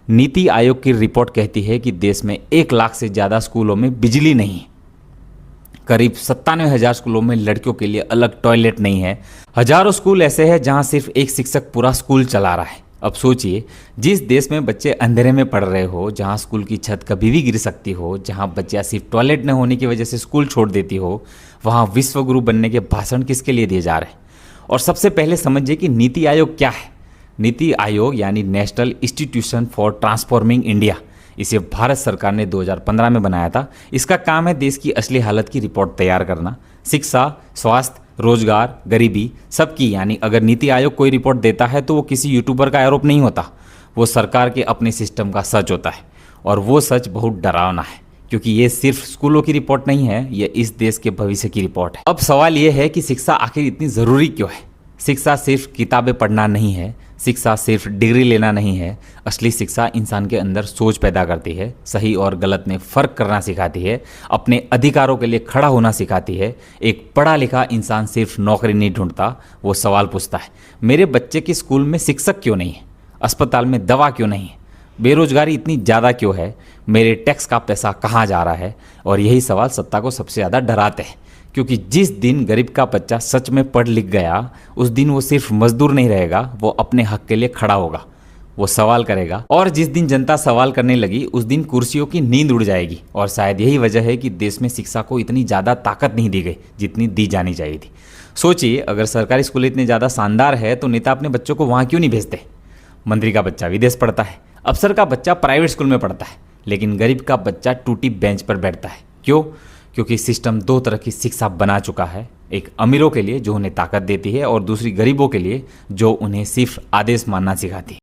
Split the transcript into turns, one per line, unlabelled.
नीति आयोग की रिपोर्ट कहती है कि देश में 1 लाख से ज़्यादा स्कूलों में बिजली नहीं है। करीब 97,000 स्कूलों में लड़कियों के लिए अलग टॉयलेट नहीं है। हजारों स्कूल ऐसे हैं जहां सिर्फ एक शिक्षक पूरा स्कूल चला रहा है। अब सोचिए, जिस देश में बच्चे अंधेरे में पढ़ रहे हो, जहां स्कूल की छत कभी भी गिर सकती हो, जहां बच्चियां सिर्फ टॉयलेट न होने की वजह से स्कूल छोड़ देती हो, वहां विश्वगुरु बनने के भाषण किसके लिए दिए जा रहे हैं? और सबसे पहले समझिए कि नीति आयोग क्या है। नीति आयोग यानी national institution for transforming India, इसे भारत सरकार ने 2015 में बनाया था। इसका काम है देश की असली हालत की रिपोर्ट तैयार करना। शिक्षा, स्वास्थ्य, रोजगार, गरीबी, सबकी। यानी अगर नीति आयोग कोई रिपोर्ट देता है तो वो किसी यूट्यूबर का आरोप नहीं होता, वो सरकार के अपने सिस्टम का सच होता है। और वो सच बहुत डरावना है, क्योंकि ये सिर्फ स्कूलों की रिपोर्ट नहीं है, ये इस देश के भविष्य की रिपोर्ट है। अब सवाल ये है कि शिक्षा आखिर इतनी ज़रूरी क्यों है? शिक्षा सिर्फ किताबें पढ़ना नहीं है, शिक्षा सिर्फ डिग्री लेना नहीं है। असली शिक्षा इंसान के अंदर सोच पैदा करती है, सही और गलत में फ़र्क करना सिखाती है, अपने अधिकारों के लिए खड़ा होना सिखाती है। एक पढ़ा लिखा इंसान सिर्फ नौकरी नहीं ढूंढता, वो सवाल पूछता है, मेरे बच्चे के स्कूल में शिक्षक क्यों नहीं है? अस्पताल में दवा क्यों नहीं है? बेरोजगारी इतनी ज़्यादा क्यों है? मेरे टैक्स का पैसा कहाँ जा रहा है? और यही सवाल सत्ता को सबसे ज़्यादा डराते हैं, क्योंकि जिस दिन गरीब का बच्चा सच में पढ़ लिख गया, उस दिन वो सिर्फ मजदूर नहीं रहेगा, वो अपने हक के लिए खड़ा होगा, वो सवाल करेगा। और जिस दिन जनता सवाल करने लगी, उस दिन कुर्सियों की नींद उड़ जाएगी। और शायद यही वजह है कि देश में शिक्षा को इतनी ज़्यादा ताकत नहीं दी गई जितनी दी जानी चाहिए थी। सोचिए, अगर सरकारी स्कूल इतने ज़्यादा शानदार है तो नेता अपने बच्चों को वहाँ क्यों नहीं भेजते? मंत्री का बच्चा विदेश पढ़ता है, अफसर का बच्चा प्राइवेट स्कूल में पढ़ता है, लेकिन गरीब का बच्चा टूटी बेंच पर बैठता है। क्यों? क्योंकि सिस्टम दो तरह की शिक्षा बना चुका है, एक अमीरों के लिए जो उन्हें ताकत देती है, और दूसरी गरीबों के लिए जो उन्हें सिर्फ आदेश मानना सिखाती है।